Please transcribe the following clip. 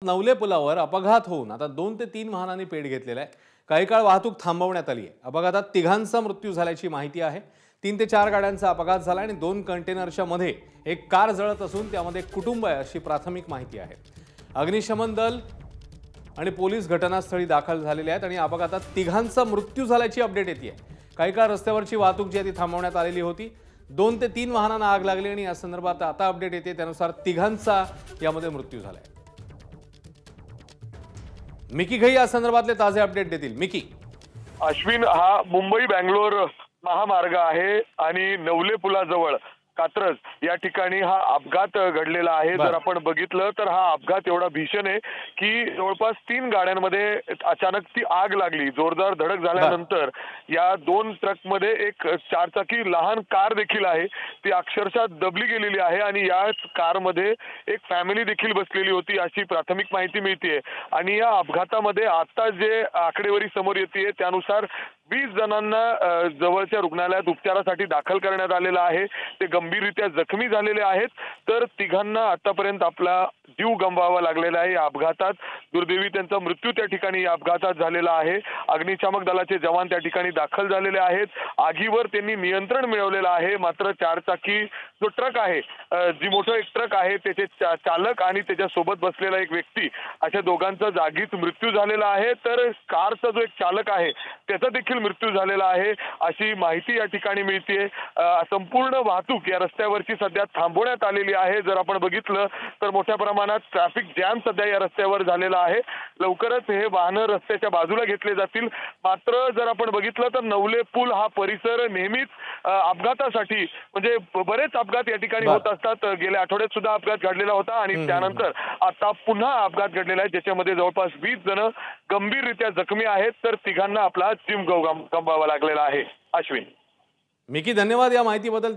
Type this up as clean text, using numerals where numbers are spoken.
नवले पुलावर अपघात होऊन आता 2 ते 3 वाहनांनी पेट घेतलेला आहे। काही काळ वाहतूक थांबवण्यात आली आहे। अपघातात तिघांचा मृत्यू झाल्याची माहिती आहे। 3 ते 4 गाड्यांचा अपघात झाला आणि 2 कंटेनरच्या मध्ये एक कार जळत असून त्यामध्ये एक कुटुंब आहे अशी प्राथमिक माहिती आहे। अग्निशमन दल आणि पोलीस घटनास्थळी दाखल झालेले आहेत आणि अपघातात तिघांचा मृत्यू झाल्याची अपडेट येते आहे। काही काळ रस्त्यावरची वाहतूक जी ती थांबवण्यात आलेली होती। 2 ते 3 वाहनांना आग लागली आणि या संदर्भात आता अपडेट येते त्यानुसार तिघांचा यामध्ये मृत्यू झालाय। मिकी घई या संदर्भातले ताजे अपडेट देतील। मिकी। अश्विन, हा मुंबई बेंगलोर महामार्ग आहे आणि नवले पुलाजवळ कात्रज या ठिकाणी हा अपघात घडलेला आहे। जर आपण बघितलं तर हा अपघात एवढा भीषण आहे की जवळपास 3 गाड्यांमध्ये अचानक ती आग लागली। जोरदार धडक झाल्यानंतर या 2 ट्रकमध्ये एक चारचाकी लहान कार देखील आहे, ती अक्षरशः दबली गेलेली आहे आणि या कारमध्ये एक फॅमिली देखील बसलेली होती अशी प्राथमिक माहिती मिळते। आणि या अपघातामध्ये आता जे आकडेवारी समोर येते त्यानुसार 20 जणांना जवळच्या रुग्णालयात उपचारासाठी दाखल करण्यात आलेला आहे। ते गंभीररित्या जखमी झालेले आहेत, तर तिघांना आतापर्यंत आपला जीव गमवावा लागलेला आहे। या अपघातात दुर्दैवी त्यांचा मृत्यू त्या ठिकाणी या अपघातात झालेला आहे। अग्निशामक दलाचे जवान त्या ठिकाणी दाखल झालेले आहेत। आगीवर त्यांनी नियंत्रण मिळवलेलं आहे, मात्र चारचाकी जो ट्रक आहे, जी मोठा एक ट्रक आहे त्याचे चालक आणि त्याच्या सोबत बसलेला एक व्यक्ती अशा दोघांचा जागीच मृत्यू झालेला आहे। तर कारचा जो एक चालक आहे त्याचा देखील मृत्यू झालेला आहे अशी माहिती या ठिकाणी मिळते। संपूर्ण वाहतूक या रस्त्यावरची सध्या थांबवण्यात आलेली आहे। जर आपण बघितलं तर मोठ्या प्रमाणात ट्रॅफिक जॅम सध्या या रस्त्यावर झालेला आहे। लवकरच हे वाहनं रस्त्याच्या बाजूला घेतले जातील। मात्र जर आपण बघितलं तर नवले पूल हा परिसर नेहमीच अपघातासाठी म्हणजे बरेच अपघात या ठिकाणी होत असतात। गेल्या आठवड्यात सुद्धा अपघात घडलेला होता आणि त्यानंतर आता पुन्हा अपघात घडलेला आहे, ज्याच्यामध्ये जवळपास 20 जण गंभीररित्या जखमी आहेत, तर तिघांना आपला जीव गमवावा लागलेला आहे। अश्विन। मिकी, धन्यवाद या माहितीबद्दल।